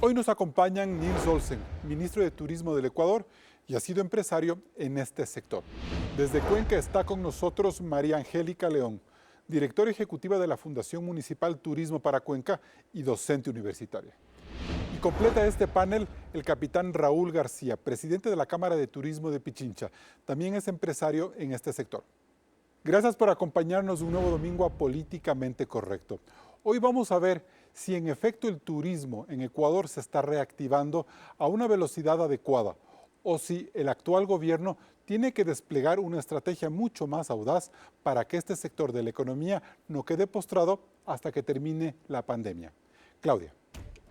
Hoy nos acompañan Nils Olsen, ministro de Turismo del Ecuador, y ha sido empresario en este sector. Desde Cuenca está con nosotros María Angélica León, directora ejecutiva de la Fundación Municipal Turismo para Cuenca y docente universitaria. Y completa este panel el capitán Raúl García, presidente de la Cámara de Turismo de Pichincha. También es empresario en este sector. Gracias por acompañarnos un nuevo domingo a Políticamente Correcto. Hoy vamos a ver si en efecto el turismo en Ecuador se está reactivando a una velocidad adecuada o si el actual gobierno tiene que desplegar una estrategia mucho más audaz para que este sector de la economía no quede postrado hasta que termine la pandemia. Claudia.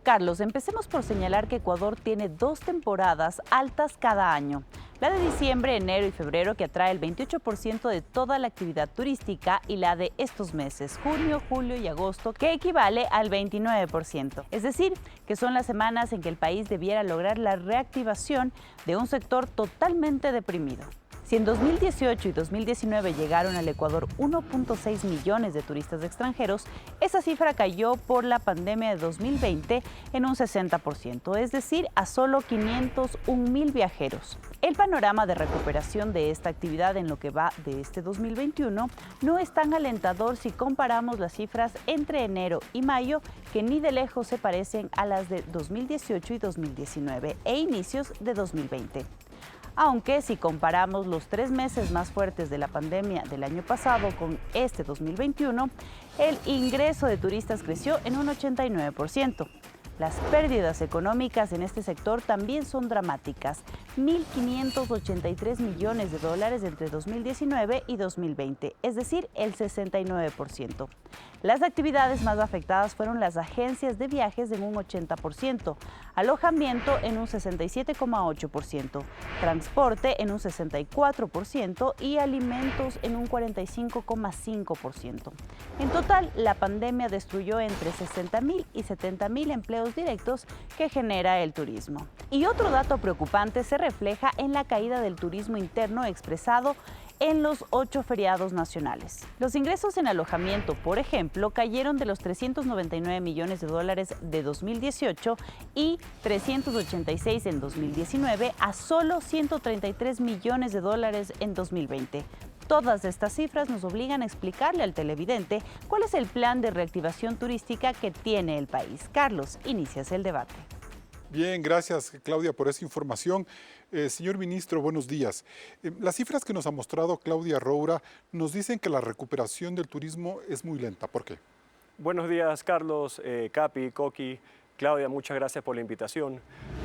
Carlos, empecemos por señalar que Ecuador tiene 2 temporadas altas cada año. La de diciembre, enero y febrero, que atrae el 28% de toda la actividad turística, y la de estos meses, junio, julio y agosto, que equivale al 29%. Es decir, que son las semanas en que el país debiera lograr la reactivación de un sector totalmente deprimido. Si en 2018 y 2019 llegaron al Ecuador 1.6 millones de turistas extranjeros, esa cifra cayó por la pandemia de 2020 en un 60%, es decir, a solo 501,000 viajeros. El panorama de recuperación de esta actividad en lo que va de este 2021 no es tan alentador si comparamos las cifras entre enero y mayo, que ni de lejos se parecen a las de 2018 y 2019 e inicios de 2020. Aunque si comparamos los 3 meses más fuertes de la pandemia del año pasado con este 2021, el ingreso de turistas creció en un 89%. Las pérdidas económicas en este sector también son dramáticas, 1.583 millones de dólares entre 2019 y 2020, es decir, el 69%. Las actividades más afectadas fueron las agencias de viajes en un 80%, alojamiento en un 67,8%, transporte en un 64% y alimentos en un 45,5%. En total, la pandemia destruyó entre 60,000 y 70,000 empleos directos que genera el turismo. Y otro dato preocupante se refleja en la caída del turismo interno expresado en los 8 feriados nacionales. Los ingresos en alojamiento, por ejemplo, cayeron de los 399 millones de dólares de 2018 y 386 en 2019 a solo 133 millones de dólares en 2020. Todas estas cifras nos obligan a explicarle al televidente cuál es el plan de reactivación turística que tiene el país. Carlos, inicias el debate. Bien, gracias Claudia por esa información. Señor ministro, buenos días. Las cifras que nos ha mostrado Claudia Roura nos dicen que la recuperación del turismo es muy lenta. ¿Por qué? Buenos días, Carlos, Capi, Coqui, Claudia, muchas gracias por la invitación.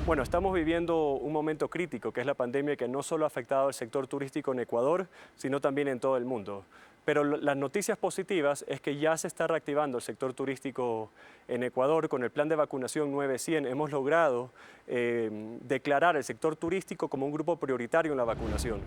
Bueno, estamos viviendo un momento crítico, que es la pandemia que no solo ha afectado al sector turístico en Ecuador, sino también en todo el mundo. Pero las noticias positivas es que ya se está reactivando el sector turístico en Ecuador. Con el plan de vacunación 900 hemos logrado declarar el sector turístico como un grupo prioritario en la vacunación.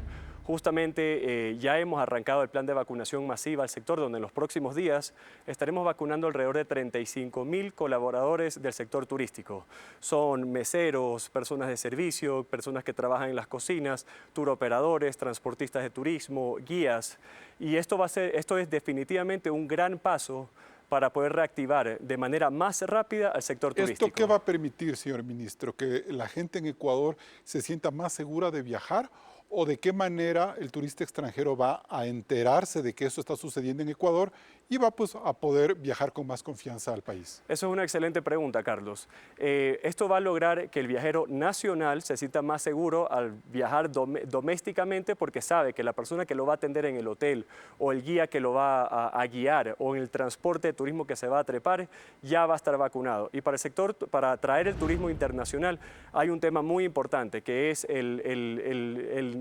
Justamente ya hemos arrancado el plan de vacunación masiva al sector, donde en los próximos días estaremos vacunando alrededor de 35,000 colaboradores del sector turístico. Son meseros, personas de servicio, personas que trabajan en las cocinas, turoperadores, transportistas de turismo, guías. Y esto es definitivamente un gran paso para poder reactivar de manera más rápida al sector turístico. ¿Esto qué va a permitir, señor ministro? ¿Que la gente en Ecuador se sienta más segura de viajar? ¿O de qué manera el turista extranjero va a enterarse de que eso está sucediendo en Ecuador y va pues, a poder viajar con más confianza al país? Eso es una excelente pregunta, Carlos. Esto va a lograr que el viajero nacional se sienta más seguro al viajar domésticamente, porque sabe que la persona que lo va a atender en el hotel o el guía que lo va a guiar o en el transporte de turismo que se va a trepar ya va a estar vacunado. Y para el sector, para atraer el turismo internacional, hay un tema muy importante que es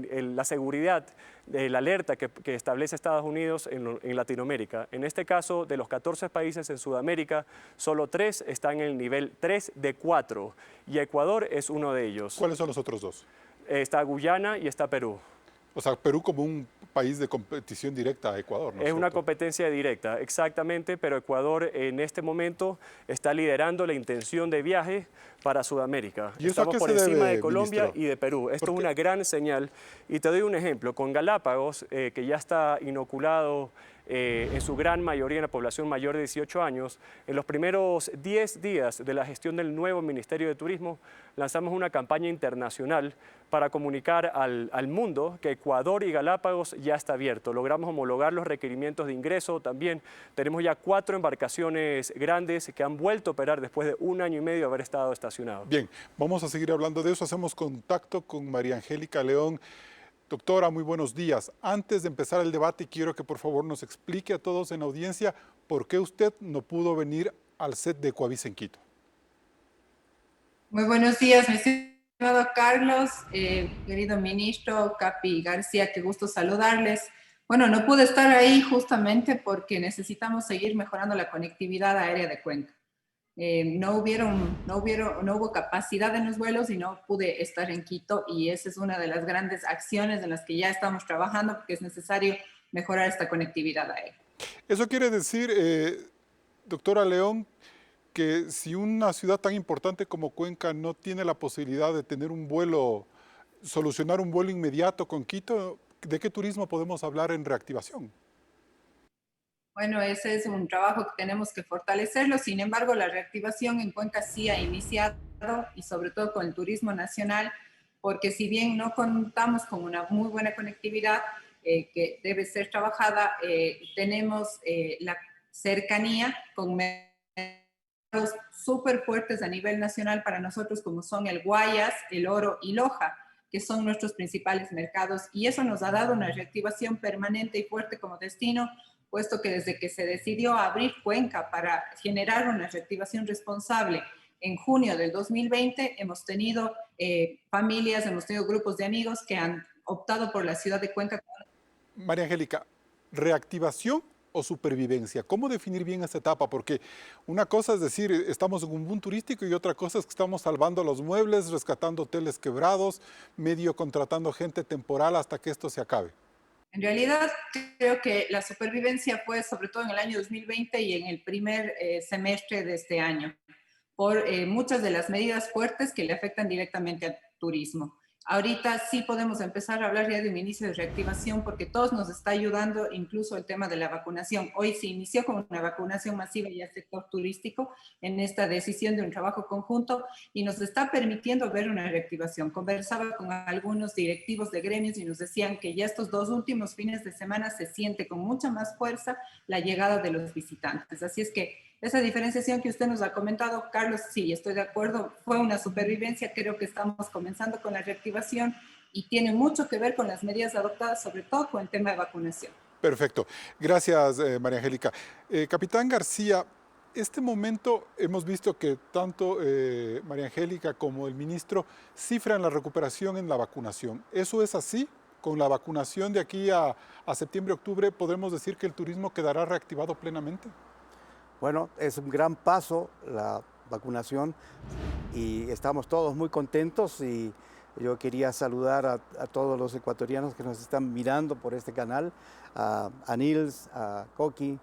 la seguridad, la alerta que establece Estados Unidos en Latinoamérica. En este caso, de los 14 países en Sudamérica, solo 3 están en el nivel 3 de 4 y Ecuador es uno de ellos. ¿Cuáles son los otros 2? Está Guyana y está Perú. O sea, Perú como un país de competición directa a Ecuador, ¿no es Es una cierto? competencia directa, exactamente, pero Ecuador en este momento está liderando la intención de viaje para Sudamérica. ¿Y eso a Estamos qué por se encima debe, de Colombia ministro? y de Perú. Esto es Porque una gran señal. Y te doy un ejemplo. Con Galápagos, que ya está inoculado en su gran mayoría en la población mayor de 18 años, en los primeros 10 días de la gestión del nuevo Ministerio de Turismo, lanzamos una campaña internacional para comunicar al mundo que Ecuador y Galápagos ya está abierto. Logramos homologar los requerimientos de ingreso también. Tenemos ya 4 embarcaciones grandes que han vuelto a operar después de 1 año y medio de haber estado estacionados. bien, vamos a seguir hablando de eso. Hacemos contacto con María Angélica León. Doctora, muy buenos días. Antes de empezar el debate, quiero que por favor nos explique a todos en audiencia por qué usted no pudo venir al set de Ecuavisa en Quito. Muy buenos días, mi estimado Carlos, querido ministro Capi García, qué gusto saludarles. Bueno, no pude estar ahí justamente porque necesitamos seguir mejorando la conectividad aérea de Cuenca. No hubo capacidad en los vuelos y no pude estar en Quito, y esa es una de las grandes acciones en las que ya estamos trabajando porque es necesario mejorar esta conectividad aérea. Eso quiere decir, doctora León, que si una ciudad tan importante como Cuenca no tiene la posibilidad de tener un vuelo, solucionar un vuelo inmediato con Quito, ¿de qué turismo podemos hablar en reactivación? Bueno, ese es un trabajo que tenemos que fortalecerlo. Sin embargo, la reactivación en Cuenca sí ha iniciado, y sobre todo con el turismo nacional, porque si bien no contamos con una muy buena conectividad que debe ser trabajada, tenemos la cercanía con mercados súper fuertes a nivel nacional para nosotros, como son el Guayas, el Oro y Loja, que son nuestros principales mercados, y eso nos ha dado una reactivación permanente y fuerte como destino, puesto que desde que se decidió abrir Cuenca para generar una reactivación responsable en junio del 2020, hemos tenido familias, hemos tenido grupos de amigos que han optado por la ciudad de Cuenca. María Angélica, ¿reactivación o supervivencia? ¿Cómo definir bien esta etapa? Porque una cosa es decir, estamos en un boom turístico, y otra cosa es que estamos salvando los muebles, rescatando hoteles quebrados, medio contratando gente temporal hasta que esto se acabe. En realidad, creo que la supervivencia fue sobre todo en el año 2020 y en el primer semestre de este año, por muchas de las medidas fuertes que le afectan directamente al turismo. Ahorita sí podemos empezar a hablar ya de un inicio de reactivación, porque todos nos está ayudando, incluso el tema de la vacunación. Hoy se inició con una vacunación masiva ya al sector turístico en esta decisión de un trabajo conjunto, y nos está permitiendo ver una reactivación. Conversaba con algunos directivos de gremios y nos decían que ya estos 2 últimos fines de semana se siente con mucha más fuerza la llegada de los visitantes. Así es que esa diferenciación que usted nos ha comentado, Carlos, sí, estoy de acuerdo, fue una supervivencia. Creo que estamos comenzando con la reactivación y tiene mucho que ver con las medidas adoptadas, sobre todo con el tema de vacunación. Perfecto. Gracias, María Angélica. Capitán García, este momento hemos visto que tanto María Angélica como el ministro cifran la recuperación en la vacunación. ¿Eso es así? ¿Con la vacunación de aquí a septiembre, octubre, podremos decir que el turismo quedará reactivado plenamente? Bueno, es un gran paso la vacunación y estamos todos muy contentos, y yo quería saludar a todos los ecuatorianos que nos están mirando por este canal, a Nils, a Coqui,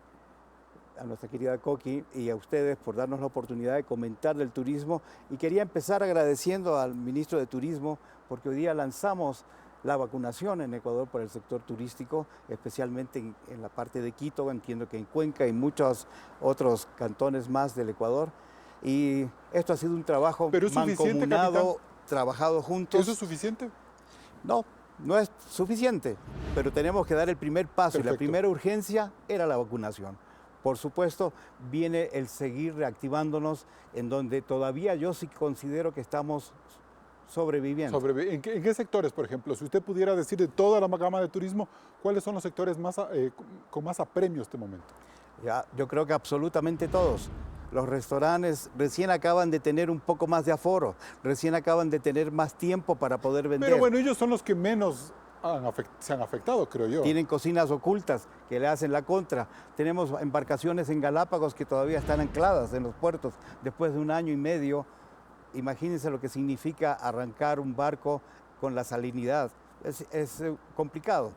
a nuestra querida Coqui, y a ustedes por darnos la oportunidad de comentar del turismo. Y quería empezar agradeciendo al ministro de Turismo, porque hoy día lanzamos la vacunación en Ecuador por el sector turístico, especialmente en la parte de Quito, entiendo que en Cuenca y muchos otros cantones más del Ecuador. Y esto ha sido un trabajo mancomunado, trabajado juntos. ¿Eso es suficiente? No, no es suficiente, pero tenemos que dar el primer paso. Perfecto. Y la primera urgencia era la vacunación. Por supuesto, viene el seguir reactivándonos, en donde todavía yo sí considero que estamos sobreviviendo. ¿En qué sectores, por ejemplo? Si usted pudiera decir de toda la gama de turismo, ¿cuáles son los sectores con más apremio en este momento? Ya, yo creo que absolutamente todos. Los restaurantes recién acaban de tener un poco más de aforo, recién acaban de tener más tiempo para poder vender. Pero bueno, ellos son los que menos se han afectado, creo yo. Tienen cocinas ocultas que le hacen la contra. Tenemos embarcaciones en Galápagos que todavía están ancladas en los puertos después de 1 año y medio. Imagínense lo que significa arrancar un barco con la salinidad. Es complicado.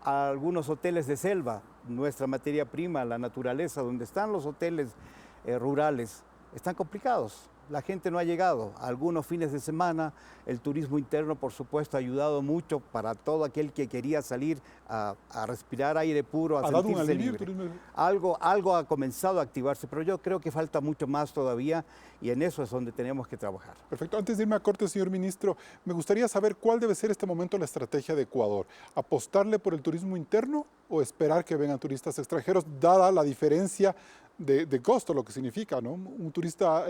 a algunos hoteles de selva, nuestra materia prima, la naturaleza, donde están los hoteles rurales, están complicados. La gente no ha llegado. Algunos fines de semana, el turismo interno, por supuesto, ha ayudado mucho para todo aquel que quería salir a respirar aire puro, a sentirse libre. Algo ha comenzado a activarse, pero yo creo que falta mucho más todavía y en eso es donde tenemos que trabajar. Perfecto. Antes de irme a corte, señor ministro, me gustaría saber cuál debe ser este momento la estrategia de Ecuador. ¿Apostarle por el turismo interno o esperar que vengan turistas extranjeros, dada la diferencia de costo, lo que significa, ¿no? Un turista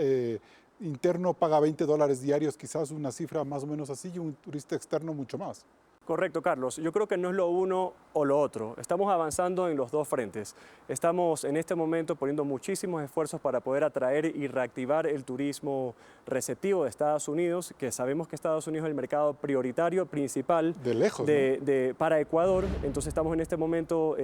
interno paga $20 diarios, quizás una cifra más o menos así, y un turista externo mucho más. Correcto, Carlos. Yo creo que no es lo uno o lo otro. Estamos avanzando en los dos frentes. Estamos en este momento poniendo muchísimos esfuerzos para poder atraer y reactivar el turismo receptivo de Estados Unidos, que sabemos que Estados Unidos es el mercado prioritario, principal de lejos, para Ecuador. Entonces estamos en este momento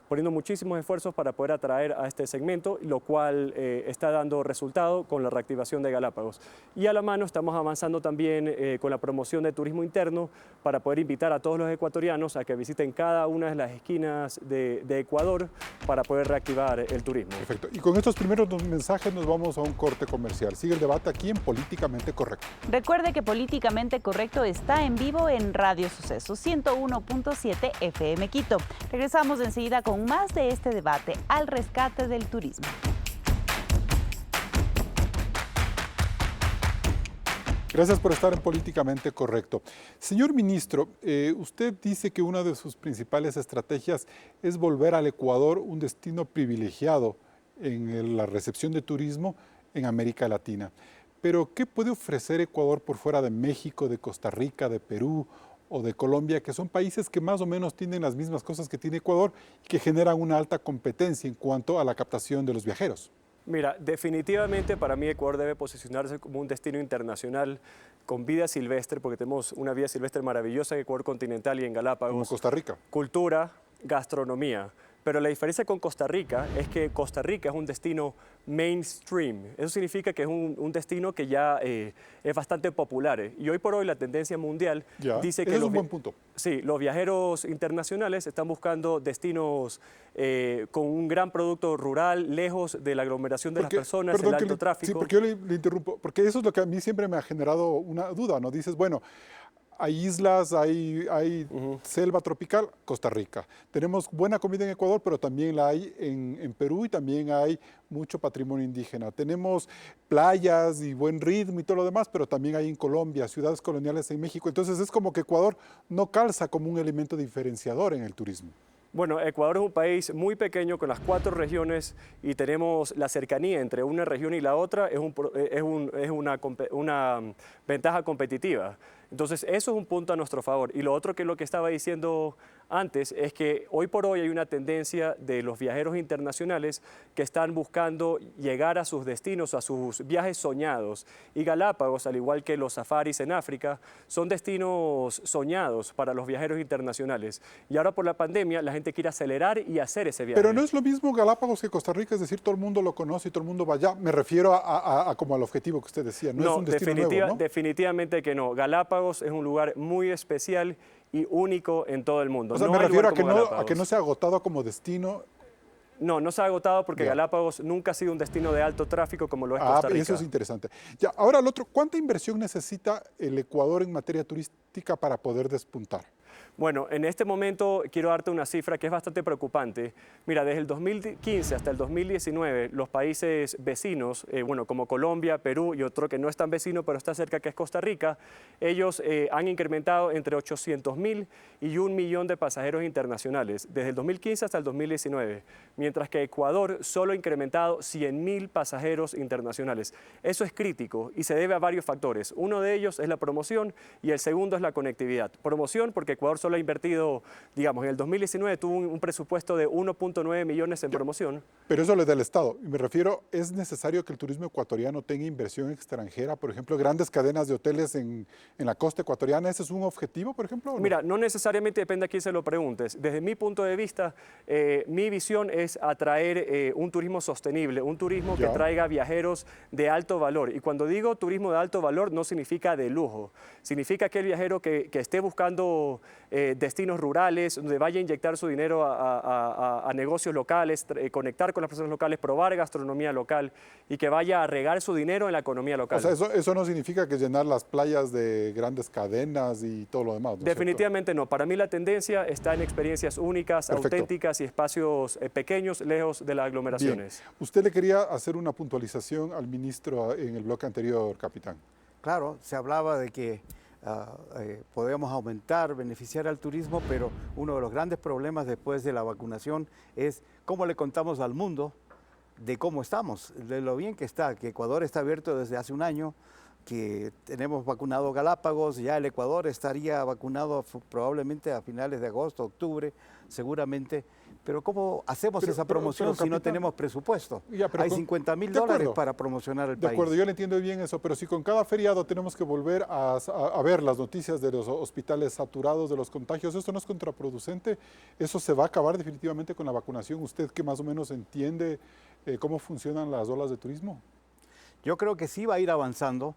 poniendo muchísimos esfuerzos para poder atraer a este segmento, lo cual está dando resultado con la reactivación de Galápagos. Y a la mano estamos avanzando también con la promoción de turismo interno para poder invitar a todos los ecuatorianos a que visiten cada una de las esquinas de Ecuador para poder reactivar el turismo. Perfecto. Y con estos primeros dos mensajes nos vamos a un corte comercial. Sigue el debate aquí en Políticamente Correcto. Recuerde que Políticamente Correcto está en vivo en Radio Sucesos 101.7 FM Quito. Regresamos enseguida con más de este debate al rescate del turismo. Gracias por estar en Políticamente Correcto. Señor ministro, usted dice que una de sus principales estrategias es volver al Ecuador un destino privilegiado en la recepción de turismo en América Latina. Pero, ¿qué puede ofrecer Ecuador por fuera de México, de Costa Rica, de Perú o de Colombia, que son países que más o menos tienen las mismas cosas que tiene Ecuador y que generan una alta competencia en cuanto a la captación de los viajeros? Mira, definitivamente para mí Ecuador debe posicionarse como un destino internacional con vida silvestre, porque tenemos una vida silvestre maravillosa en Ecuador continental y en Galápagos. Como Costa Rica. Cultura, gastronomía. Pero la diferencia con Costa Rica es que Costa Rica es un destino mainstream. Eso significa que es un destino que ya es bastante popular. Y hoy por hoy la tendencia mundial dice que... Ese es un buen punto. Sí, los viajeros internacionales están buscando destinos con un gran producto rural, lejos de la aglomeración de las personas, el alto tráfico. Sí, porque yo le interrumpo, porque eso es lo que a mí siempre me ha generado una duda, ¿no? Dices, bueno, hay islas, hay selva tropical, Costa Rica. Tenemos buena comida en Ecuador, pero también la hay en Perú y también hay mucho patrimonio indígena. Tenemos playas y buen ritmo y todo lo demás, pero también hay en Colombia, ciudades coloniales en México. Entonces es como que Ecuador no calza como un elemento diferenciador en el turismo. Bueno, Ecuador es un país muy pequeño con las 4 regiones y tenemos la cercanía entre una región y la otra, es una ventaja competitiva. Entonces, eso es un punto a nuestro favor. Y lo otro que lo que estaba diciendo antes es que hoy por hoy hay una tendencia de los viajeros internacionales que están buscando llegar a sus destinos, a sus viajes soñados. Y Galápagos, al igual que los safaris en África, son destinos soñados para los viajeros internacionales. Y ahora por la pandemia la gente quiere acelerar y hacer ese viaje. Pero no es lo mismo Galápagos que Costa Rica, es decir, todo el mundo lo conoce y todo el mundo va allá. Me refiero a como al objetivo que usted decía, no es un destino nuevo, ¿no? Definitivamente que no. Galápagos es un lugar muy especial y único en todo el mundo. O sea, me refiero a que no se ha agotado como destino. No se ha agotado porque Galápagos nunca ha sido un destino de alto tráfico como lo es Costa Rica. Eso es interesante. Ya, ahora el otro, ¿cuánta inversión necesita el Ecuador en materia turística para poder despuntar? Bueno, en este momento quiero darte una cifra que es bastante preocupante. Mira, desde el 2015 hasta el 2019, los países vecinos, como Colombia, Perú y otro que no es tan vecino, pero está cerca, que es Costa Rica, ellos han incrementado entre 800.000 y 1 millón de pasajeros internacionales, desde el 2015 hasta el 2019, mientras que Ecuador solo ha incrementado 100.000 pasajeros internacionales. Eso es crítico y se debe a varios factores. Uno de ellos es la promoción y el segundo es la conectividad. Promoción porque Ecuador solo ha invertido, digamos, en el 2019 tuvo un presupuesto de 1.9 millones en promoción. Pero eso lo es del Estado. Y me refiero, ¿es necesario que el turismo ecuatoriano tenga inversión extranjera? Por ejemplo, grandes cadenas de hoteles en la costa ecuatoriana. ¿Ese es un objetivo, por ejemplo? ¿O no? Mira, no necesariamente depende a quién se lo preguntes. Desde mi punto de vista, mi visión es atraer un turismo sostenible, un turismo que traiga viajeros de alto valor. Y cuando digo turismo de alto valor, no significa de lujo. Significa aquel viajero que esté buscando destinos rurales, donde vaya a inyectar su dinero a negocios locales, conectar con las personas locales, probar gastronomía local y que vaya a regar su dinero en la economía local. O sea, eso no significa que llenar las playas de grandes cadenas y todo lo demás, ¿no es cierto? Definitivamente no. Para mí la tendencia está en experiencias únicas, Perfecto. auténticas y espacios pequeños, lejos de las aglomeraciones. Bien. Usted le quería hacer una puntualización al ministro en el bloque anterior, capitán. Claro, se hablaba de que podemos aumentar, beneficiar al turismo, pero uno de los grandes problemas después de la vacunación es cómo le contamos al mundo de cómo estamos, de lo bien que está, que Ecuador está abierto desde hace un año, que tenemos vacunado Galápagos, ya el Ecuador estaría vacunado probablemente a finales de agosto, octubre, seguramente. Pero ¿cómo hacemos esa promoción si no capitán, tenemos presupuesto? Ya, pero Hay con- 50.000 de dólares acuerdo. para promocionar el De país. acuerdo, yo le entiendo bien eso, pero si con cada feriado tenemos que volver a ver las noticias de los hospitales saturados de los contagios, ¿esto no es contraproducente? ¿Eso se va a acabar definitivamente con la vacunación? ¿Usted que más o menos entiende cómo funcionan las olas de turismo? Yo creo que sí va a ir avanzando.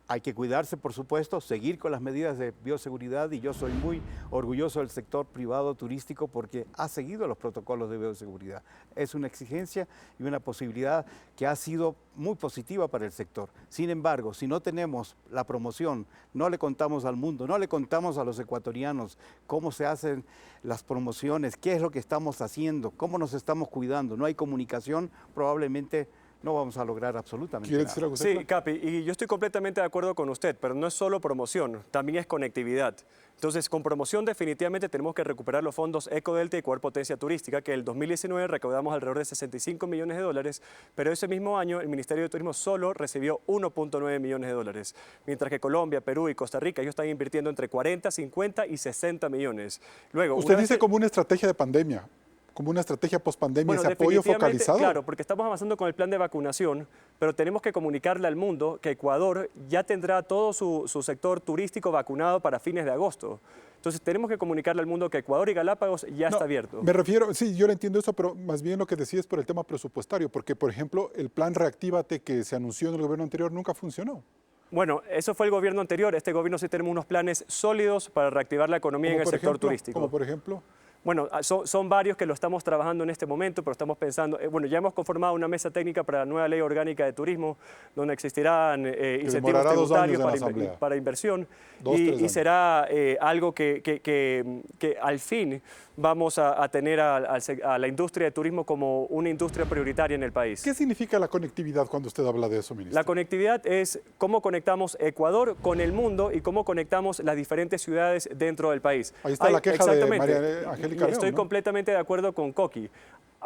Hay que cuidarse, por supuesto, seguir con las medidas de bioseguridad y yo soy muy orgulloso del sector privado turístico porque ha seguido los protocolos de bioseguridad. Es una exigencia y una posibilidad que ha sido muy positiva para el sector. Sin embargo, si no tenemos la promoción, no le contamos al mundo, no le contamos a los ecuatorianos cómo se hacen las promociones, qué es lo que estamos haciendo, cómo nos estamos cuidando, no hay comunicación, probablemente no vamos a lograr absolutamente ¿Quiere nada. decir algo usted? Sí, Capi, y yo estoy completamente de acuerdo con usted, pero no es solo promoción, también es conectividad. Entonces, con promoción definitivamente tenemos que recuperar los fondos Ecodelta y Ecuador Potencia Turística, que en el 2019 recaudamos alrededor de 65 millones de dólares, pero ese mismo año el Ministerio de Turismo solo recibió 1.9 millones de dólares, mientras que Colombia, Perú y Costa Rica ellos están invirtiendo entre 40, 50 y 60 millones. Luego, Usted una vez dice que- como una estrategia de pandemia, como una estrategia post-pandemia, Bueno, ese apoyo definitivamente, focalizado. claro, porque estamos avanzando con el plan de vacunación, pero tenemos que comunicarle al mundo que Ecuador ya tendrá todo su sector turístico vacunado para fines de agosto. Entonces tenemos que comunicarle al mundo que Ecuador y Galápagos ya No, está abierto. Me refiero, sí, yo le entiendo eso, pero más bien lo que decía es por el tema presupuestario, porque, por ejemplo, el plan Reactívate que se anunció en el gobierno anterior nunca funcionó. Bueno, eso fue el gobierno anterior. Este gobierno sí tenemos unos planes sólidos para reactivar la economía en el sector turístico. Como por ejemplo, Bueno, son varios que lo estamos trabajando en este momento, pero estamos pensando, bueno, ya hemos conformado una mesa técnica para la nueva ley orgánica de turismo, donde existirán incentivos demorará 2 años tributarios en la para, Asamblea. para inversión 2, 3 y años. será algo que al fin vamos a tener a la industria de turismo como una industria prioritaria en el país. ¿qué significa la conectividad cuando usted habla de eso, ministro? La conectividad es cómo conectamos Ecuador con el mundo y cómo conectamos las diferentes ciudades dentro del país. Ahí está la queja de exactamente. María Angélica León, Estoy ¿no? completamente de acuerdo con Coqui.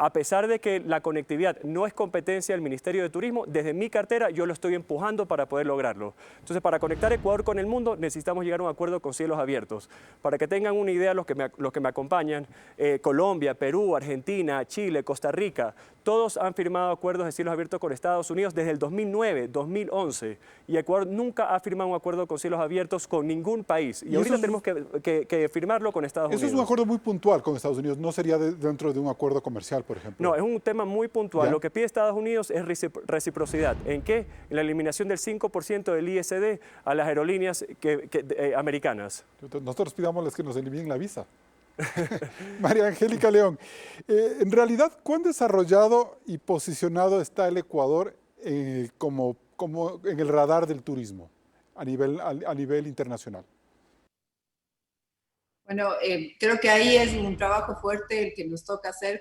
A pesar de que la conectividad no es competencia del Ministerio de Turismo, desde mi cartera yo lo estoy empujando para poder lograrlo. Entonces, para conectar Ecuador con el mundo necesitamos llegar a un acuerdo con cielos abiertos. Para que tengan una idea los que me acompañan, Colombia, Perú, Argentina, Chile, Costa Rica, todos han firmado acuerdos de cielos abiertos con Estados Unidos desde el 2009, 2011. Y Ecuador nunca ha firmado un acuerdo con cielos abiertos con ningún país. Y Y ahorita eso es- tenemos que firmarlo con Estados Eso Unidos. es un acuerdo muy puntual con Estados Unidos, no sería dentro de un acuerdo comercial, por ejemplo. No, es un tema muy puntual. ¿Ya? Lo que pide Estados Unidos es reciprocidad. ¿En qué? En la eliminación del 5% del ISD a las aerolíneas americanas. Nosotros pidámosles que nos eliminen la visa. María Angélica León, en realidad, ¿cuán desarrollado y posicionado está el Ecuador como en el radar del turismo a nivel internacional? Bueno, creo que ahí es un trabajo fuerte el que nos toca hacer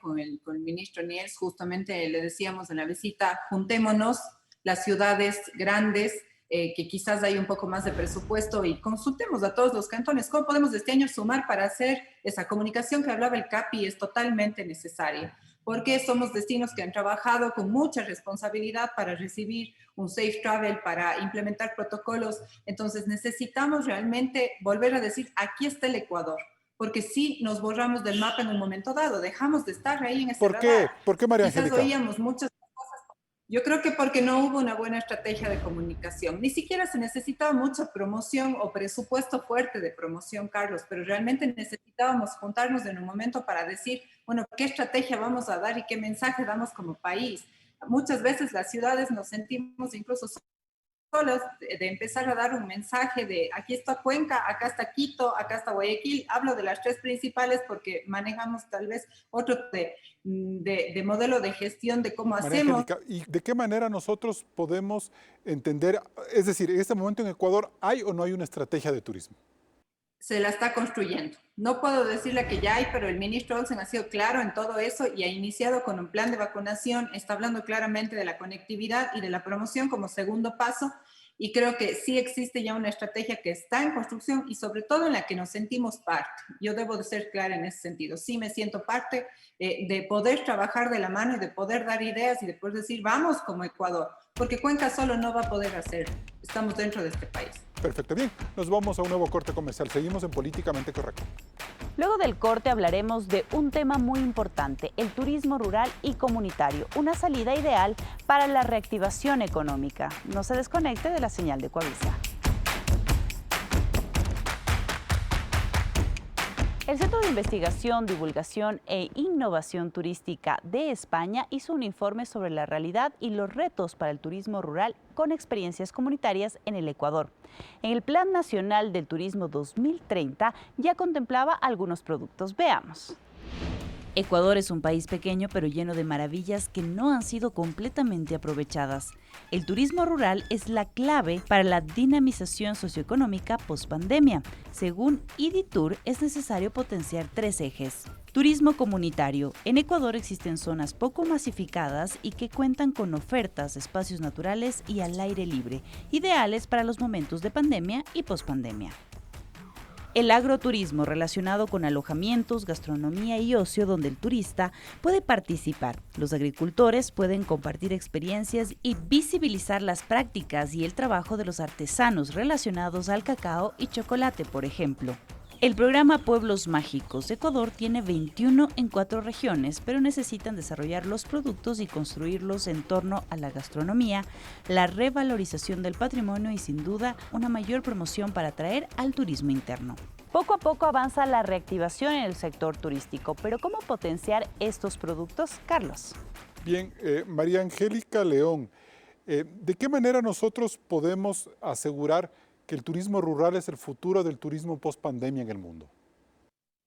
con el ministro Niels. Justamente le decíamos en la visita, juntémonos las ciudades grandes, que quizás hay un poco más de presupuesto y consultemos a todos los cantones cómo podemos este año sumar para hacer esa comunicación que hablaba el Capi, es totalmente necesaria, porque somos destinos que han trabajado con mucha responsabilidad para recibir un safe travel, para implementar protocolos. Entonces necesitamos realmente volver a decir, aquí está el Ecuador, porque si nos borramos del mapa en un momento dado, dejamos de estar ahí en ese ¿Por qué? radar. ¿Por qué, María Quizás Angélica? oíamos muchas cosas. Yo creo que porque no hubo una buena estrategia de comunicación. Ni siquiera se necesitaba mucha promoción o presupuesto fuerte de promoción, Carlos, pero realmente necesitábamos juntarnos en un momento para decir, bueno, ¿qué estrategia vamos a dar y qué mensaje damos como país? Muchas veces las ciudades nos sentimos incluso solas de empezar a dar un mensaje de aquí está Cuenca, acá está Quito, acá está Guayaquil. Hablo de las tres principales porque manejamos tal vez otro de modelo de gestión de cómo María hacemos. Angélica, ¿y de qué manera nosotros podemos entender, es decir, en este momento en Ecuador, ¿hay o no hay una estrategia de turismo? Se la está construyendo. No puedo decirle que ya hay, pero el ministro Olsen ha sido claro en todo eso y ha iniciado con un plan de vacunación, está hablando claramente de la conectividad y de la promoción como segundo paso, y creo que sí existe ya una estrategia que está en construcción y sobre todo en la que nos sentimos parte. Yo debo de ser clara en ese sentido. Sí me siento parte de poder trabajar de la mano y de poder dar ideas y de poder decir, vamos como Ecuador, porque Cuenca solo no va a poder hacerlo. Estamos dentro de este país. Perfecto, bien. Nos vamos a un nuevo corte comercial. Seguimos en Políticamente Correcto. Luego del corte hablaremos de un tema muy importante, el turismo rural y comunitario, una salida ideal para la reactivación económica. No se desconecte de la señal de Coavisa. El Centro de Investigación, Divulgación e Innovación Turística de España hizo un informe sobre la realidad y los retos para el turismo rural con experiencias comunitarias en el Ecuador. En el Plan Nacional del Turismo 2030 ya contemplaba algunos productos. Veamos. Ecuador es un país pequeño pero lleno de maravillas que no han sido completamente aprovechadas. El turismo rural es la clave para la dinamización socioeconómica post-pandemia. Según IDITUR, es necesario potenciar 3 ejes. Turismo comunitario. En Ecuador existen zonas poco masificadas y que cuentan con ofertas de espacios naturales y al aire libre, ideales para los momentos de pandemia y post-pandemia. El agroturismo, relacionado con alojamientos, gastronomía y ocio, donde el turista puede participar. Los agricultores pueden compartir experiencias y visibilizar las prácticas y el trabajo de los artesanos relacionados al cacao y chocolate, por ejemplo. El programa Pueblos Mágicos Ecuador tiene 21 en 4 regiones, pero necesitan desarrollar los productos y construirlos en torno a la gastronomía, la revalorización del patrimonio y, sin duda, una mayor promoción para atraer al turismo interno. Poco a poco avanza la reactivación en el sector turístico, pero ¿cómo potenciar estos productos, Carlos? Bien, María Angélica León, ¿de qué manera nosotros podemos asegurar que el turismo rural es el futuro del turismo post-pandemia en el mundo?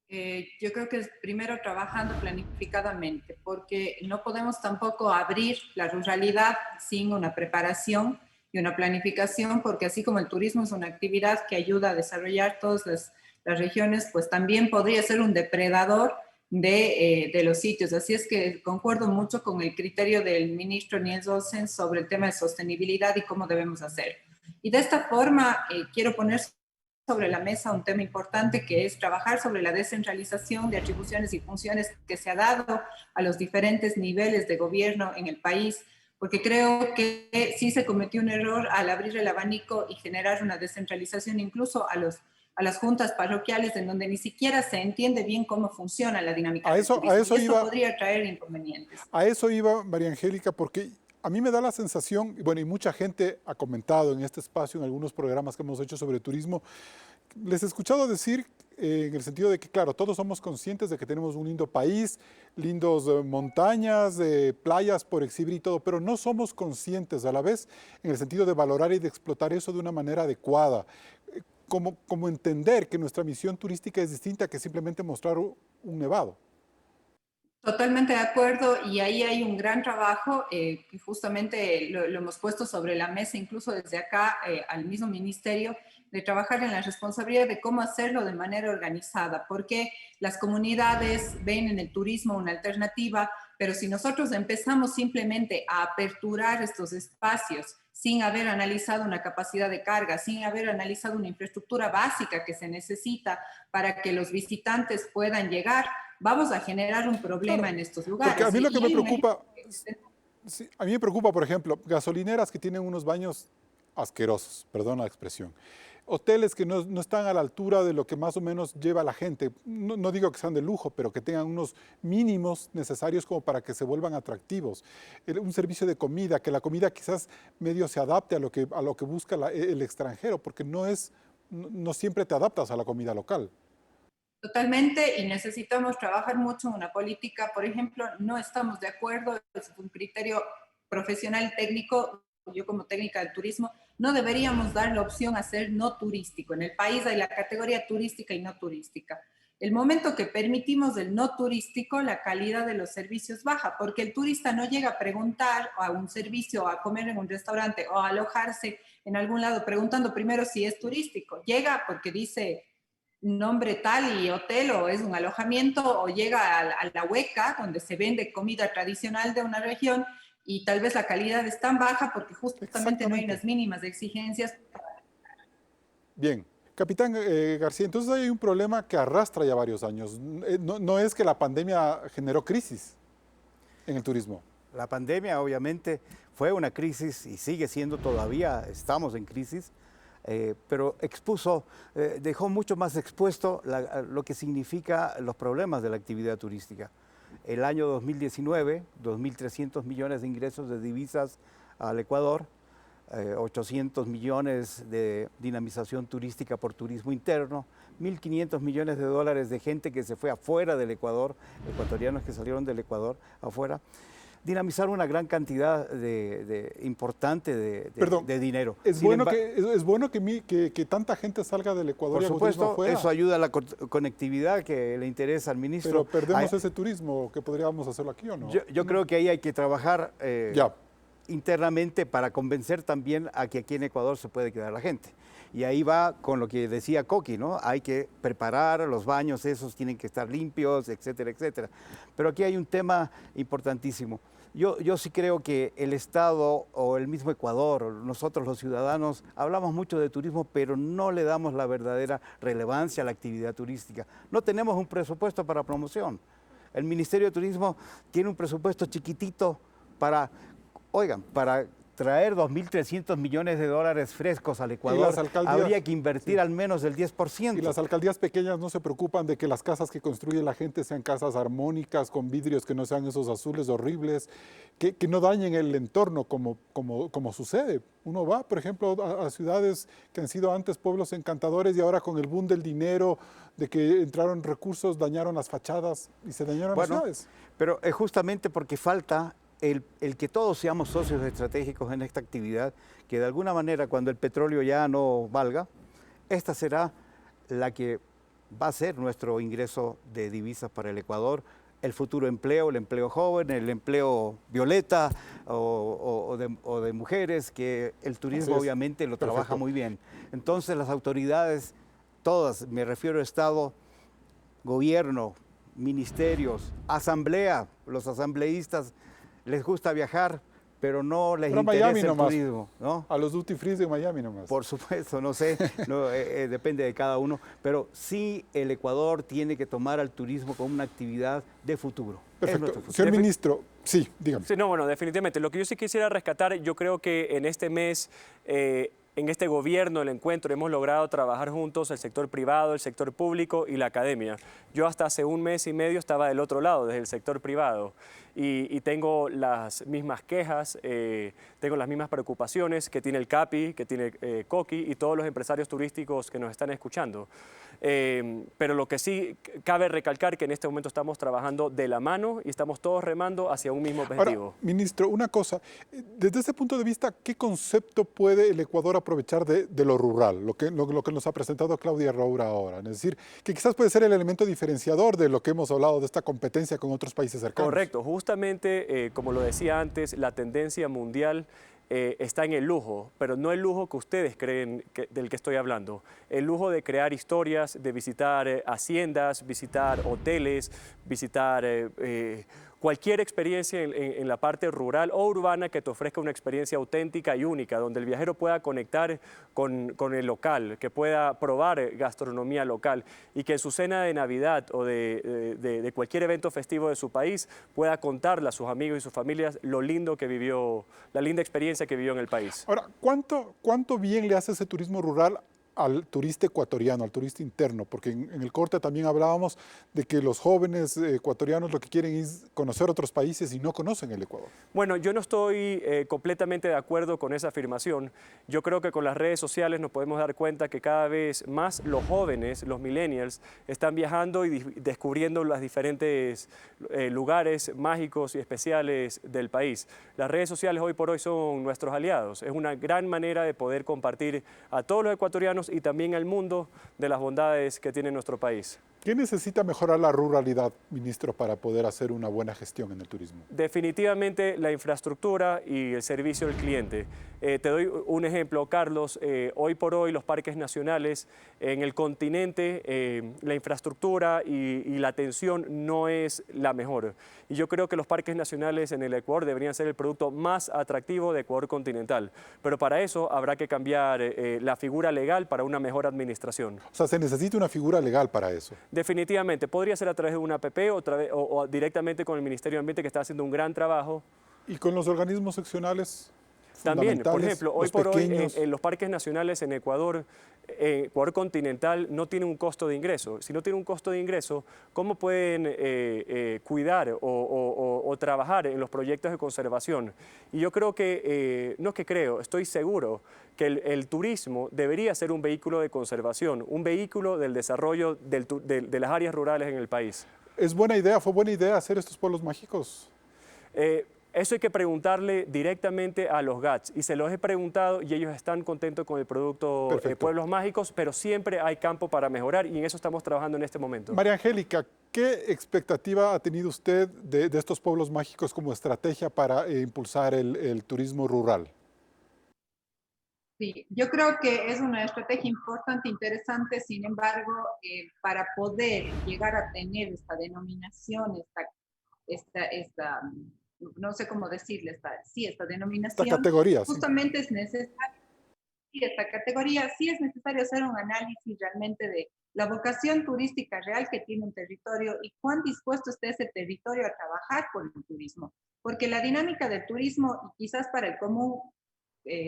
Yo creo que es primero trabajando planificadamente, porque no podemos tampoco abrir la ruralidad sin una preparación y una planificación, porque así como el turismo es una actividad que ayuda a desarrollar todas las regiones, pues también podría ser un depredador de los sitios. Así es que concuerdo mucho con el criterio del ministro Niels Olsen sobre el tema de sostenibilidad y cómo debemos hacer. Y de esta forma quiero poner sobre la mesa un tema importante que es trabajar sobre la descentralización de atribuciones y funciones que se ha dado a los diferentes niveles de gobierno en el país, porque creo que sí se cometió un error al abrir el abanico y generar una descentralización incluso a las juntas parroquiales en donde ni siquiera se entiende bien cómo funciona la dinámica del turismo. Y eso podría traer inconvenientes. A eso iba, María Angélica, porque a mí me da la sensación, bueno, y mucha gente ha comentado en este espacio, en algunos programas que hemos hecho sobre turismo, les he escuchado decir en el sentido de que, claro, todos somos conscientes de que tenemos un lindo país, lindos montañas, playas por exhibir y todo, pero no somos conscientes a la vez en el sentido de valorar y de explotar eso de una manera adecuada. Como entender que nuestra misión turística es distinta que simplemente mostrar un nevado. Totalmente de acuerdo, y ahí hay un gran trabajo que justamente lo hemos puesto sobre la mesa, incluso desde acá al mismo ministerio, de trabajar en la responsabilidad de cómo hacerlo de manera organizada, porque las comunidades ven en el turismo una alternativa, pero si nosotros empezamos simplemente a aperturar estos espacios sin haber analizado una capacidad de carga, sin haber analizado una infraestructura básica que se necesita para que los visitantes puedan llegar, vamos a generar un problema en estos lugares. Porque a mí lo que me preocupa, sí, a mí me preocupa, por ejemplo, gasolineras que tienen unos baños asquerosos, perdón la expresión. Hoteles que no están a la altura de lo que más o menos lleva la gente. No digo que sean de lujo, pero que tengan unos mínimos necesarios como para que se vuelvan atractivos. Un servicio de comida, que la comida quizás medio se adapte a lo que busca el extranjero, porque no siempre te adaptas a la comida local. Totalmente, y necesitamos trabajar mucho en una política. Por ejemplo, no estamos de acuerdo, es un criterio profesional técnico, yo como técnica del turismo, no deberíamos dar la opción a ser no turístico. En el país hay la categoría turística y no turística. El momento que permitimos el no turístico, la calidad de los servicios baja, porque el turista no llega a preguntar a un servicio, a comer en un restaurante o a alojarse en algún lado preguntando primero si es turístico. Llega porque dice nombre tal y hotel, o es un alojamiento, o llega a la hueca donde se vende comida tradicional de una región y tal vez la calidad es tan baja porque justamente no hay unas mínimas exigencias. Bien. Capitán García, entonces hay un problema que arrastra ya varios años. No es que la pandemia generó crisis en el turismo. La pandemia obviamente fue una crisis y sigue siendo todavía, estamos en crisis, pero dejó mucho más expuesto lo que significa los problemas de la actividad turística. El año 2019, 2.300 millones de ingresos de divisas al Ecuador, 800 millones de dinamización turística por turismo interno, 1.500 millones de dólares de gente que se fue afuera del Ecuador, ecuatorianos que salieron del Ecuador afuera, dinamizar una gran cantidad importante de dinero. Es bueno que tanta gente salga del Ecuador. Por y supuesto, afuera. Eso ayuda a la conectividad que le interesa al ministro. Pero perdemos ese turismo que podríamos hacerlo aquí, ¿o no? Yo creo que ahí hay que trabajar internamente para convencer también a que aquí en Ecuador se puede quedar la gente. Y ahí va con lo que decía Coqui, ¿no? Hay que preparar los baños, esos tienen que estar limpios, etcétera, etcétera. Pero aquí hay un tema importantísimo. Yo sí creo que el Estado o el mismo Ecuador, nosotros los ciudadanos, hablamos mucho de turismo, pero no le damos la verdadera relevancia a la actividad turística. No tenemos un presupuesto para promoción. El Ministerio de Turismo tiene un presupuesto chiquitito para traer 2.300 millones de dólares frescos al Ecuador, habría que invertir al menos el 10%. Y las alcaldías pequeñas no se preocupan de que las casas que construye la gente sean casas armónicas, con vidrios que no sean esos azules horribles, que no dañen el entorno como sucede. Uno va, por ejemplo, a ciudades que han sido antes pueblos encantadores y ahora con el boom del dinero, de que entraron recursos, dañaron las fachadas y se dañaron las ciudades. Pero es justamente porque falta el que todos seamos socios estratégicos en esta actividad, que de alguna manera cuando el petróleo ya no valga, esta será la que va a ser nuestro ingreso de divisas para el Ecuador, el futuro empleo, el empleo joven, el empleo violeta o de mujeres, que el turismo obviamente lo trabaja muy bien. Entonces las autoridades, todas, me refiero a Estado, gobierno, ministerios, asamblea, los asambleístas, les gusta viajar, pero no les interesa el turismo, ¿no? A los duty free de Miami nomás. Por supuesto, no sé, depende de cada uno, pero sí el Ecuador tiene que tomar al turismo como una actividad de futuro. Perfecto. Señor ministro, sí, dígame. Sí, no, bueno, definitivamente. Lo que yo sí quisiera rescatar, yo creo que en este mes, en este gobierno, el encuentro, hemos logrado trabajar juntos el sector privado, el sector público y la academia. Yo hasta hace un mes y medio estaba del otro lado, desde el sector privado. Y tengo las mismas quejas, tengo las mismas preocupaciones que tiene el CAPI, que tiene Coqui y todos los empresarios turísticos que nos están escuchando. Pero lo que sí cabe recalcar que en este momento estamos trabajando de la mano y estamos todos remando hacia un mismo objetivo. Ahora, ministro, una cosa, desde ese punto de vista, ¿qué concepto puede el Ecuador aprovechar de lo rural? Lo que nos ha presentado Claudia Roura ahora. Es decir, que quizás puede ser el elemento diferenciador de lo que hemos hablado de esta competencia con otros países cercanos. Correcto, justamente, como lo decía antes, la tendencia mundial está en el lujo, pero no el lujo que ustedes creen del que estoy hablando. El lujo de crear historias, de visitar haciendas, visitar hoteles, visitar cualquier experiencia en la parte rural o urbana que te ofrezca una experiencia auténtica y única, donde el viajero pueda conectar con el local, que pueda probar gastronomía local y que en su cena de Navidad o de cualquier evento festivo de su país pueda contarle a sus amigos y sus familias lo lindo que vivió, la linda experiencia que vivió en el país. Ahora, ¿cuánto bien le hace ese turismo rural al turista ecuatoriano, al turista interno? Porque en el corte también hablábamos de que los jóvenes ecuatorianos lo que quieren es conocer otros países y no conocen el Ecuador. Bueno, yo no estoy completamente de acuerdo con esa afirmación. Yo creo que con las redes sociales nos podemos dar cuenta que cada vez más los jóvenes, los millennials, están viajando y descubriendo los diferentes lugares mágicos y especiales del país. Las redes sociales hoy por hoy son nuestros aliados. Es una gran manera de poder compartir a todos los ecuatorianos y también al mundo de las bondades que tiene nuestro país. ¿Qué necesita mejorar la ruralidad, ministro, para poder hacer una buena gestión en el turismo? Definitivamente la infraestructura y el servicio al cliente. Te doy un ejemplo, Carlos. Hoy por hoy los parques nacionales en el continente, la infraestructura y la atención no es la mejor. Y yo creo que los parques nacionales en el Ecuador deberían ser el producto más atractivo de Ecuador continental. Pero para eso habrá que cambiar la figura legal para una mejor administración. O sea, se necesita una figura legal para eso. Definitivamente, podría ser a través de una APP o directamente con el Ministerio de Ambiente, que está haciendo un gran trabajo. ¿Y con los organismos seccionales? También, por ejemplo, hoy por hoy en los parques nacionales en Ecuador, Ecuador continental no tiene un costo de ingreso. Si no tiene un costo de ingreso, ¿cómo pueden cuidar o trabajar en los proyectos de conservación? Y yo creo que, no es que creo, estoy seguro que el turismo debería ser un vehículo de conservación, un vehículo del desarrollo de las áreas rurales en el país. ¿Es buena idea, fue buena idea hacer estos pueblos mágicos? Eso hay que preguntarle directamente a los GATS y se los he preguntado y ellos están contentos con el producto Pueblos Mágicos, pero siempre hay campo para mejorar y en eso estamos trabajando en este momento. María Angélica, ¿qué expectativa ha tenido usted de estos pueblos mágicos como estrategia para impulsar el turismo rural? Sí, yo creo que es una estrategia importante, interesante. Sin embargo, para poder llegar a tener esta denominación, no sé cómo decirle, esta denominación. Esta categoría. Justamente sí. Es necesario, esta categoría, sí es necesario hacer un análisis realmente de la vocación turística real que tiene un territorio y cuán dispuesto esté ese territorio a trabajar por el turismo. Porque la dinámica del turismo, y quizás para el común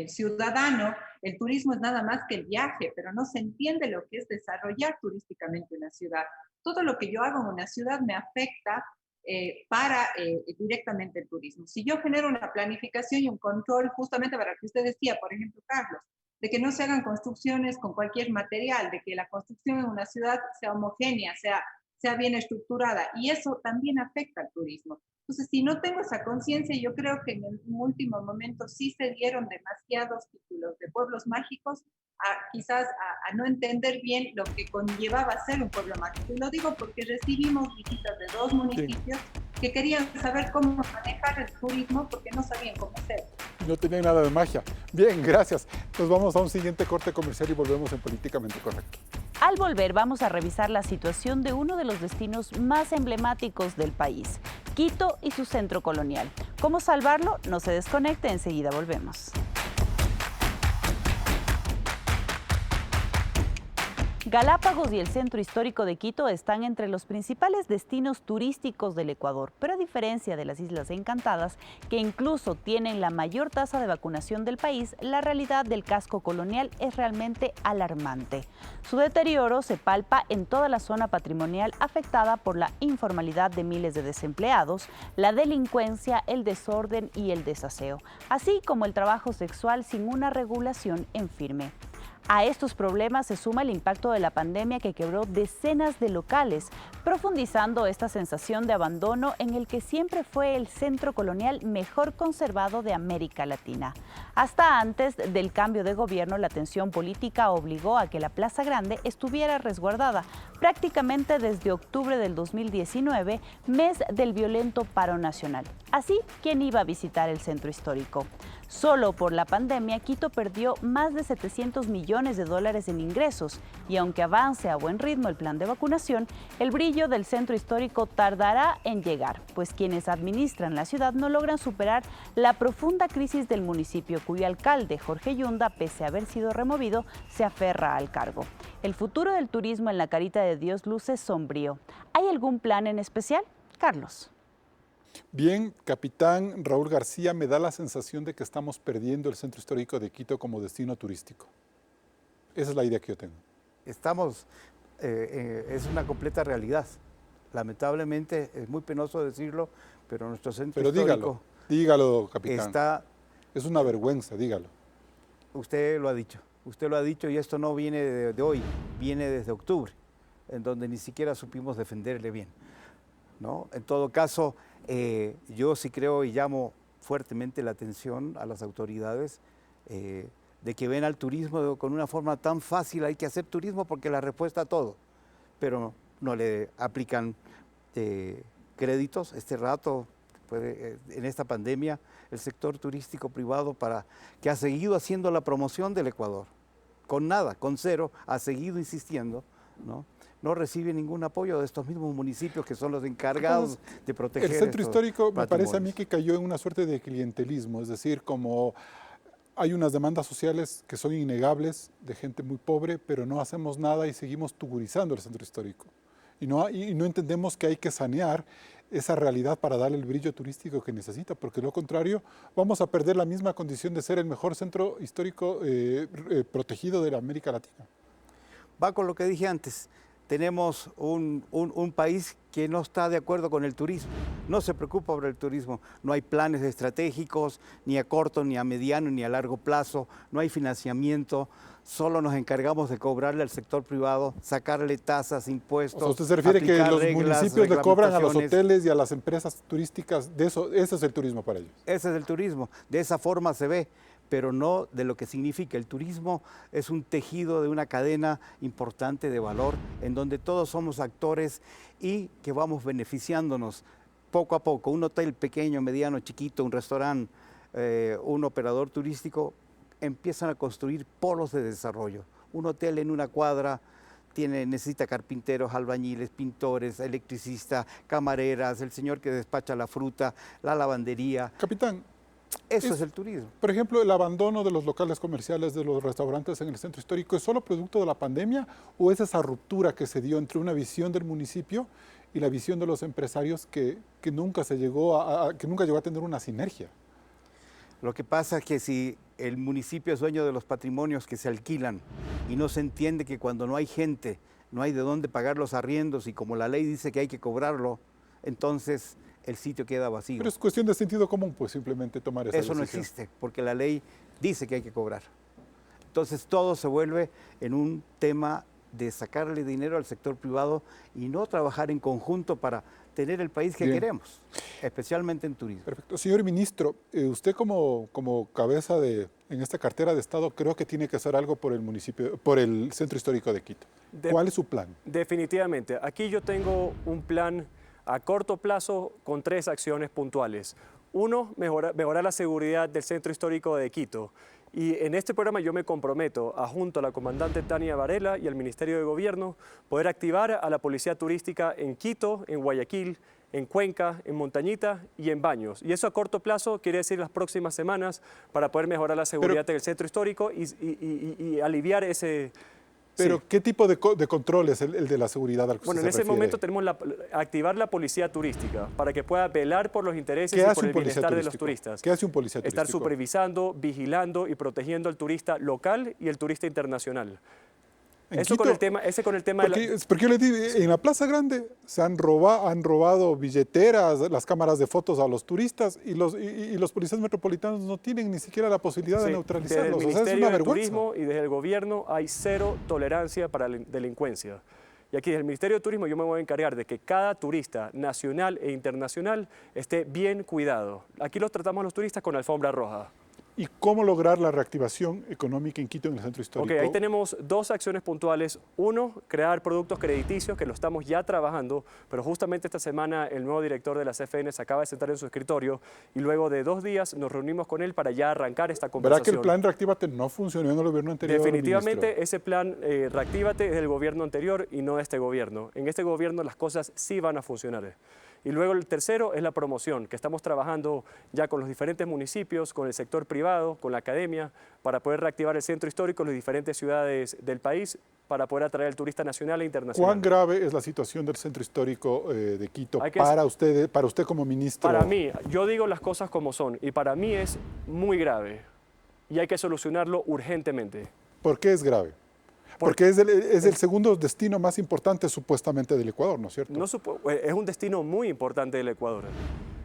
ciudadano, el turismo es nada más que el viaje, pero no se entiende lo que es desarrollar turísticamente una ciudad. Todo lo que yo hago en una ciudad me afecta para directamente el turismo. Si yo genero una planificación y un control, justamente para lo que usted decía, por ejemplo, Carlos, de que no se hagan construcciones con cualquier material, de que la construcción en una ciudad sea homogénea, sea bien estructurada, y eso también afecta al turismo. Entonces, si no tengo esa conciencia, yo creo que en un último momento sí se dieron demasiados títulos de pueblos mágicos, quizás a no entender bien lo que conllevaba ser un pueblo mágico. Y lo digo porque recibimos visitas de 2 municipios que querían saber cómo manejar el turismo porque no sabían cómo hacerlo. No tenían nada de magia. Bien, gracias. Nos vamos a un siguiente corte comercial y volvemos en Políticamente Correcto. Al volver vamos a revisar la situación de uno de los destinos más emblemáticos del país, Quito y su centro colonial. ¿Cómo salvarlo? No se desconecte, enseguida volvemos. Galápagos y el centro histórico de Quito están entre los principales destinos turísticos del Ecuador, pero a diferencia de las Islas Encantadas, que incluso tienen la mayor tasa de vacunación del país, la realidad del casco colonial es realmente alarmante. Su deterioro se palpa en toda la zona patrimonial afectada por la informalidad de miles de desempleados, la delincuencia, el desorden y el desaseo, así como el trabajo sexual sin una regulación en firme. A estos problemas se suma el impacto de la pandemia que quebró decenas de locales, profundizando esta sensación de abandono en el que siempre fue el centro colonial mejor conservado de América Latina. Hasta antes del cambio de gobierno, la tensión política obligó a que la Plaza Grande estuviera resguardada prácticamente desde octubre del 2019, mes del violento paro nacional. Así, ¿quién iba a visitar el centro histórico? Solo por la pandemia, Quito perdió más de 700 millones de dólares en ingresos y aunque avance a buen ritmo el plan de vacunación, el brillo del centro histórico tardará en llegar, pues quienes administran la ciudad no logran superar la profunda crisis del municipio, cuyo alcalde, Jorge Yunda, pese a haber sido removido, se aferra al cargo. El futuro del turismo en la Carita de Dios luce sombrío. ¿Hay algún plan en especial? Carlos. Bien, capitán Raúl García, me da la sensación de que estamos perdiendo el centro histórico de Quito como destino turístico. Esa es la idea que yo tengo. Es una completa realidad. Lamentablemente, es muy penoso decirlo, pero nuestro centro histórico dígalo, capitán. está... Es una vergüenza, dígalo. Usted lo ha dicho y esto no viene de hoy, viene desde octubre, en donde ni siquiera supimos defenderle bien, ¿no? En todo caso, yo sí creo y llamo fuertemente la atención a las autoridades de que ven al turismo con una forma tan fácil. Hay que hacer turismo porque la respuesta a todo, pero no le aplican créditos. Este rato, en esta pandemia, el sector turístico privado que ha seguido haciendo la promoción del Ecuador, con nada, con cero, ha seguido insistiendo, no recibe ningún apoyo de estos mismos municipios que son los encargados de proteger. El centro histórico me parece a mí patrimonios. que cayó en una suerte de clientelismo, es decir, como hay unas demandas sociales que son innegables de gente muy pobre, pero no hacemos nada y seguimos tugurizando el centro histórico. Y no entendemos que hay que sanear esa realidad para darle el brillo turístico que necesita, porque de lo contrario vamos a perder la misma condición de ser el mejor centro histórico protegido de la América Latina. Va con lo que dije antes. Tenemos un país que no está de acuerdo con el turismo, no se preocupa por el turismo, no hay planes estratégicos, ni a corto, ni a mediano, ni a largo plazo, no hay financiamiento, solo nos encargamos de cobrarle al sector privado, sacarle tasas, impuestos. O sea, ¿usted se refiere que aplicar los reglas, municipios le cobran a los reglamentaciones? hoteles y a las empresas turísticas? De eso, ese es el turismo para ellos. Ese es el turismo, de esa forma se ve, pero no de lo que significa. El turismo es un tejido de una cadena importante de valor en donde todos somos actores y que vamos beneficiándonos poco a poco. Un hotel pequeño, mediano, chiquito, un restaurante, un operador turístico, empiezan a construir polos de desarrollo. Un hotel en una cuadra necesita carpinteros, albañiles, pintores, electricistas, camareras, el señor que despacha la fruta, la lavandería. Capitán, Eso es el turismo. por ejemplo, el abandono de los locales comerciales, de los restaurantes en el centro histórico, ¿es solo producto de la pandemia o es esa ruptura que se dio entre una visión del municipio y la visión de los empresarios que nunca llegó a tener una sinergia? Lo que pasa es que si el municipio es dueño de los patrimonios que se alquilan y no se entiende que cuando no hay gente, no hay de dónde pagar los arriendos y como la ley dice que hay que cobrarlo, entonces el sitio queda vacío. Pero es cuestión de sentido común, pues simplemente tomar esa Eso no decisión. existe, porque la ley dice que hay que cobrar. Entonces todo se vuelve en un tema de sacarle dinero al sector privado y no trabajar en conjunto para tener el país que Bien. queremos, especialmente en turismo. Perfecto. Señor ministro, usted como cabeza en esta cartera de Estado, creo que tiene que hacer algo por el municipio, por el centro histórico de Quito. ¿Cuál es su plan? Definitivamente. Aquí yo tengo un plan a corto plazo con 3 acciones puntuales. Uno, mejorar la seguridad del centro histórico de Quito. Y en este programa yo me comprometo, junto a la comandante Tania Varela y al Ministerio de Gobierno, poder activar a la policía turística en Quito, en Guayaquil, en Cuenca, en Montañita y en Baños. Y eso a corto plazo quiere decir las próximas semanas para poder mejorar la seguridad del centro histórico y aliviar ese... Pero, Sí. ¿qué tipo de control es el de la seguridad al que Bueno, usted en se ese refiere? momento tenemos activar la policía turística para que pueda velar por los intereses ¿Qué y hace por un el policía bienestar de los turístico? turistas. ¿Qué hace un policía turístico? Estar supervisando, vigilando y protegiendo al turista local y el turista internacional. ¿En Eso Quito? con el tema de la... Porque yo le digo, en la Plaza Grande se han robado billeteras, las cámaras de fotos a los turistas y los policías metropolitanos no tienen ni siquiera la posibilidad de Sí, neutralizarlos. desde el O sea, es Ministerio una de vergüenza. Turismo y desde el gobierno hay 0 tolerancia para la delincuencia. Y aquí desde el Ministerio de Turismo yo me voy a encargar de que cada turista nacional e internacional esté bien cuidado. Aquí los tratamos a los turistas con alfombra roja. ¿Y cómo lograr la reactivación económica en Quito, en el centro histórico? Ok, ahí tenemos 2 acciones puntuales. Uno, crear productos crediticios, que lo estamos ya trabajando, pero justamente esta semana el nuevo director de la CFN se acaba de sentar en su escritorio y luego de 2 días nos reunimos con él para ya arrancar esta ¿Verdad conversación. que el plan Reactívate no funcionó en el gobierno anterior? Definitivamente ministro? ese plan Reactívate es del gobierno anterior y no de este gobierno. En este gobierno las cosas sí van a funcionar. Y luego el tercero es la promoción, que estamos trabajando ya con los diferentes municipios, con el sector privado, con la academia, para poder reactivar el centro histórico en las diferentes ciudades del país, para poder atraer al turista nacional e internacional. ¿Cuán grave es la situación del centro histórico de Quito Hay que- para usted como ministro? Para mí, yo digo las cosas como son, y para mí es muy grave, y hay que solucionarlo urgentemente. ¿Por qué es grave? Porque es el segundo destino más importante supuestamente del Ecuador, ¿no es cierto? Es un destino muy importante del Ecuador.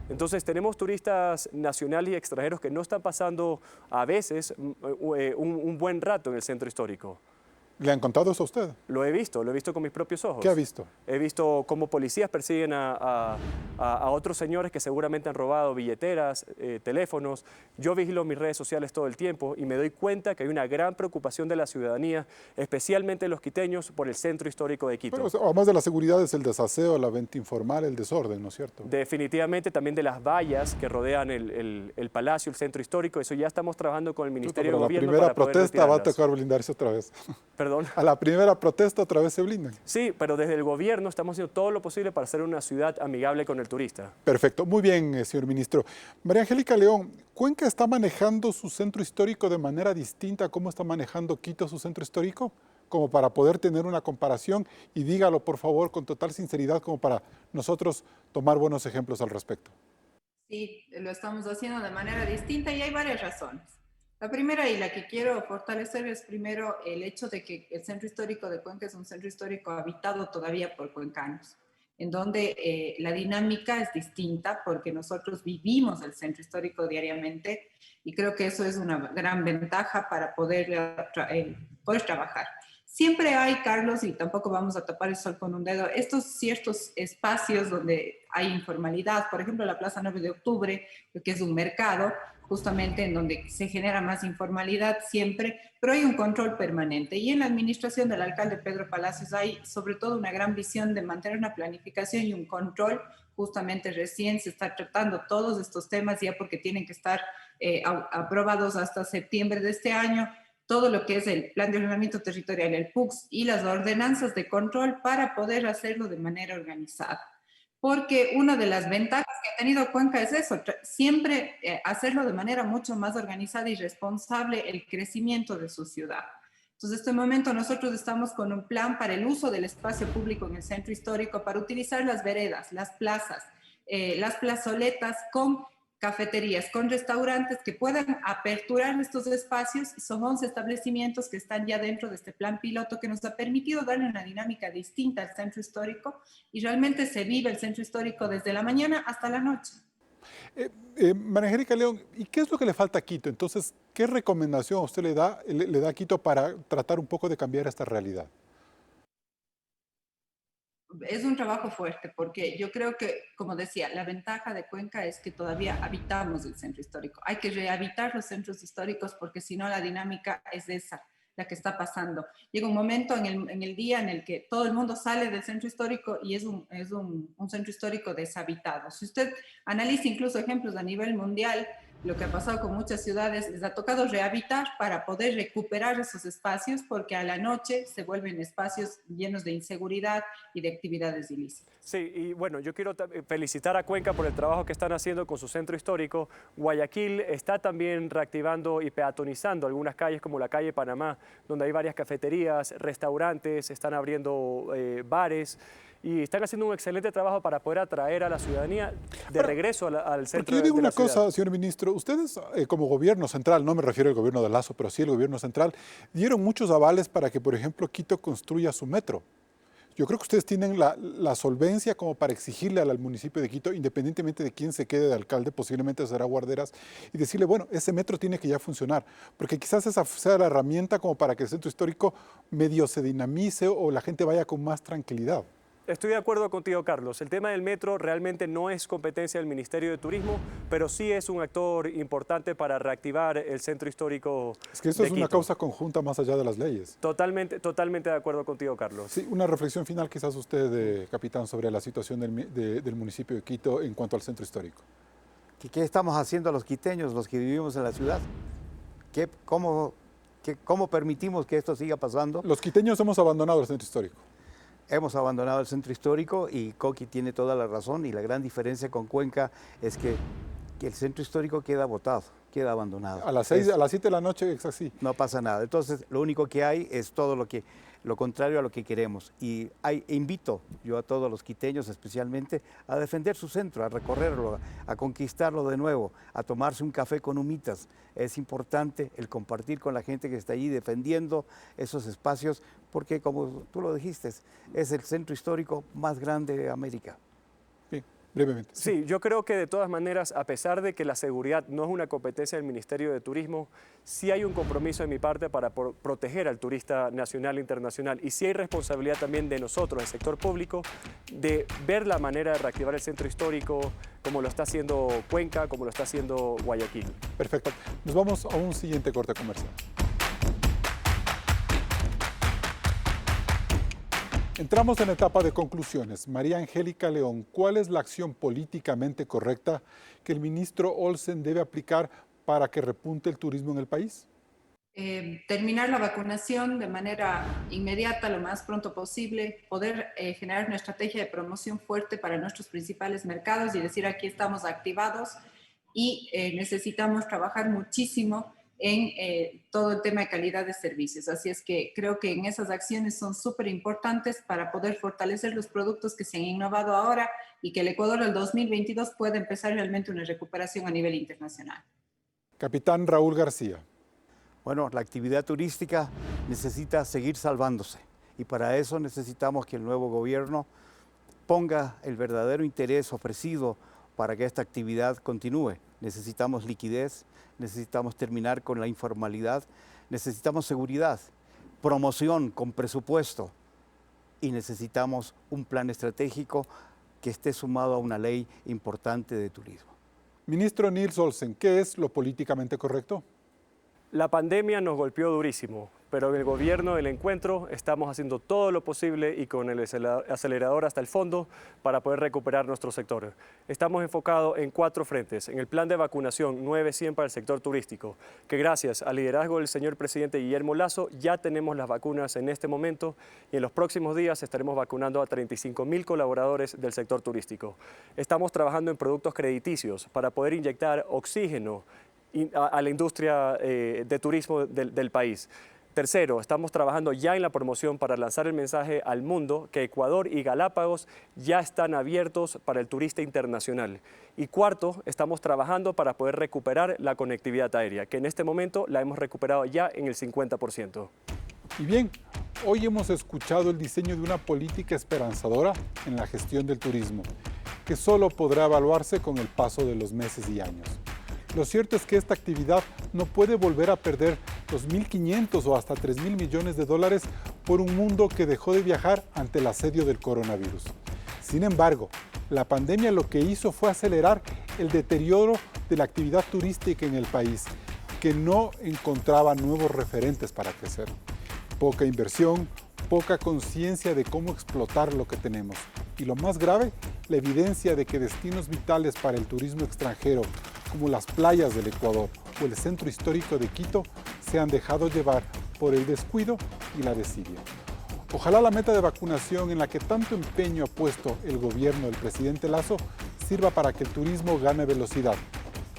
Entonces tenemos turistas nacionales y extranjeros que no están pasando a veces un buen rato en el centro histórico. ¿Le han contado eso a usted? Lo he visto con mis propios ojos. ¿Qué ha visto? He visto cómo policías persiguen a otros señores que seguramente han robado billeteras, teléfonos. Yo vigilo mis redes sociales todo el tiempo y me doy cuenta que hay una gran preocupación de la ciudadanía, especialmente los quiteños, por el centro histórico de Quito. Pero además de la seguridad es el desaseo, la venta informal, el desorden, ¿no es cierto? Definitivamente también de las vallas que rodean el palacio, el centro histórico. Eso ya estamos trabajando con el Ministerio de Gobierno para poder la primera protesta va a retirarlas. tocar blindarse otra vez. Perdón. A la primera protesta otra vez se blindan. Sí, pero desde el gobierno estamos haciendo todo lo posible para ser una ciudad amigable con el turista. Perfecto, muy bien, señor ministro. María Angélica León, ¿Cuenca está manejando su centro histórico de manera distinta a cómo está manejando Quito su centro histórico? Como para poder tener una comparación, y dígalo por favor con total sinceridad, como para nosotros tomar buenos ejemplos al respecto. Sí, lo estamos haciendo de manera distinta y hay varias razones. La primera y la que quiero fortalecer es primero el hecho de que el centro histórico de Cuenca es un centro histórico habitado todavía por cuencanos, en donde la dinámica es distinta porque nosotros vivimos el centro histórico diariamente y creo que eso es una gran ventaja para poder trabajar. Siempre hay, Carlos, y tampoco vamos a tapar el sol con un dedo, estos ciertos espacios donde hay informalidad, por ejemplo la Plaza 9 de Octubre, que es un mercado, justamente en donde se genera más informalidad siempre, pero hay un control permanente. Y en la administración del alcalde Pedro Palacios hay sobre todo una gran visión de mantener una planificación y un control. Justamente recién se está tratando todos estos temas ya porque tienen que estar aprobados hasta septiembre de este año, todo lo que es el plan de ordenamiento territorial, el PUCS y las ordenanzas de control para poder hacerlo de manera organizada. Porque una de las ventajas que ha tenido Cuenca es eso, siempre hacerlo de manera mucho más organizada y responsable el crecimiento de su ciudad. Entonces, en este momento nosotros estamos con un plan para el uso del espacio público en el centro histórico, para utilizar las veredas, las plazas, las plazoletas con cafeterías, con restaurantes que puedan aperturar estos espacios. Son 11 establecimientos que están ya dentro de este plan piloto que nos ha permitido darle una dinámica distinta al centro histórico y realmente se vive el centro histórico desde la mañana hasta la noche. María Angélica León, ¿y qué es lo que le falta a Quito? Entonces, ¿qué recomendación usted le da a Quito para tratar un poco de cambiar esta realidad? Es un trabajo fuerte porque yo creo que, como decía, la ventaja de Cuenca es que todavía habitamos el centro histórico. Hay que rehabitar los centros históricos porque si no la dinámica es esa, la que está pasando. Llega un momento en el día en el que todo el mundo sale del centro histórico y es un centro histórico deshabitado. Si usted analiza incluso ejemplos a nivel mundial, lo que ha pasado con muchas ciudades, les ha tocado rehabilitar para poder recuperar esos espacios porque a la noche se vuelven espacios llenos de inseguridad y de actividades ilícitas. Sí, y bueno, yo quiero felicitar a Cuenca por el trabajo que están haciendo con su centro histórico. Guayaquil está también reactivando y peatonizando algunas calles como la calle Panamá, donde hay varias cafeterías, restaurantes, están abriendo bares y están haciendo un excelente trabajo para poder atraer a la ciudadanía de regreso al centro yo digo de la una cosa, ciudad. señor ministro, ustedes como gobierno central, no me refiero al gobierno de Lazo, pero sí el gobierno central, dieron muchos avales para que, por ejemplo, Quito construya su metro. Yo creo que ustedes tienen la solvencia como para exigirle al municipio de Quito, independientemente de quién se quede de alcalde, posiblemente será Guarderas, y decirle, bueno, ese metro tiene que ya funcionar, porque quizás esa sea la herramienta como para que el centro histórico medio se dinamice o la gente vaya con más tranquilidad. Estoy de acuerdo contigo, Carlos. El tema del metro realmente no es competencia del Ministerio de Turismo, pero sí es un actor importante para reactivar el centro histórico. Es que eso es una causa conjunta más allá de las leyes. Totalmente de acuerdo contigo, Carlos. Sí, una reflexión final quizás usted, capitán, sobre la situación del municipio de Quito en cuanto al centro histórico. ¿Qué estamos haciendo los quiteños, los que vivimos en la ciudad? ¿Cómo permitimos que esto siga pasando? Los quiteños hemos abandonado el centro histórico. Hemos abandonado el centro histórico y Coqui tiene toda la razón, y la gran diferencia con Cuenca es que el centro histórico queda botado, queda abandonado. A las 7 de la noche es así. No pasa nada. Entonces, lo único que hay es todo lo que lo contrario a lo que queremos. Y invito yo a todos los quiteños especialmente a defender su centro, a recorrerlo, a conquistarlo de nuevo, a tomarse un café con humitas. Es importante el compartir con la gente que está allí defendiendo esos espacios, porque como tú lo dijiste, es el centro histórico más grande de América. Sí, brevemente. Sí, yo creo que de todas maneras, a pesar de que la seguridad no es una competencia del Ministerio de Turismo, sí hay un compromiso de mi parte para proteger al turista nacional e internacional, y sí hay responsabilidad también de nosotros, el sector público, de ver la manera de reactivar el centro histórico, como lo está haciendo Cuenca, como lo está haciendo Guayaquil. Perfecto. Nos vamos a un siguiente corte comercial. Entramos en la etapa de conclusiones. María Angélica León, ¿cuál es la acción políticamente correcta que el ministro Olsen debe aplicar para que repunte el turismo en el país? Terminar la vacunación de manera inmediata, lo más pronto posible, poder generar una estrategia de promoción fuerte para nuestros principales mercados y decir aquí estamos activados y necesitamos trabajar muchísimo en todo el tema de calidad de servicios. Así es que creo que en esas acciones son súper importantes para poder fortalecer los productos que se han innovado ahora y que el Ecuador al 2022 pueda empezar realmente una recuperación a nivel internacional. Capitán Raúl García. Bueno, la actividad turística necesita seguir salvándose y para eso necesitamos que el nuevo gobierno ponga el verdadero interés ofrecido para que esta actividad continúe. Necesitamos liquidez, necesitamos terminar con la informalidad, necesitamos seguridad, promoción con presupuesto y necesitamos un plan estratégico que esté sumado a una ley importante de turismo. Ministro Nils Olsen, ¿qué es lo políticamente correcto? La pandemia nos golpeó durísimo, pero en el gobierno del encuentro estamos haciendo todo lo posible y con el acelerador hasta el fondo para poder recuperar nuestro sector. Estamos enfocados en 4 frentes. En el plan de vacunación 900 para el sector turístico, que gracias al liderazgo del señor presidente Guillermo Lasso ya tenemos las vacunas en este momento y en los próximos días estaremos vacunando a 35.000 colaboradores del sector turístico. Estamos trabajando en productos crediticios para poder inyectar oxígeno a la industria de turismo del país. Tercero, estamos trabajando ya en la promoción para lanzar el mensaje al mundo que Ecuador y Galápagos ya están abiertos para el turista internacional. Y cuarto, estamos trabajando para poder recuperar la conectividad aérea, que en este momento la hemos recuperado ya en el 50%. Y bien, hoy hemos escuchado el diseño de una política esperanzadora en la gestión del turismo, que solo podrá evaluarse con el paso de los meses y años. Lo cierto es que esta actividad no puede volver a perder los 1.500 o hasta 3.000 millones de dólares por un mundo que dejó de viajar ante el asedio del coronavirus. Sin embargo, la pandemia lo que hizo fue acelerar el deterioro de la actividad turística en el país, que no encontraba nuevos referentes para crecer. Poca inversión, poca conciencia de cómo explotar lo que tenemos. Y lo más grave, la evidencia de que destinos vitales para el turismo extranjero, como las playas del Ecuador o el centro histórico de Quito, se han dejado llevar por el descuido y la desidia. Ojalá la meta de vacunación en la que tanto empeño ha puesto el gobierno del presidente Lasso sirva para que el turismo gane velocidad,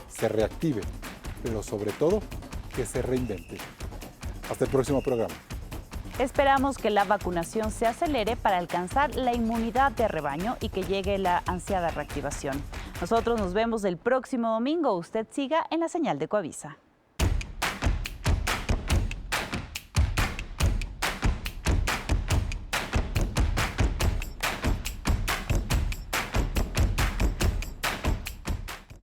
se reactive, pero sobre todo que se reinvente. Hasta el próximo programa. Esperamos que la vacunación se acelere para alcanzar la inmunidad de rebaño y que llegue la ansiada reactivación. Nosotros nos vemos el próximo domingo. Usted siga en la señal de Coavisa.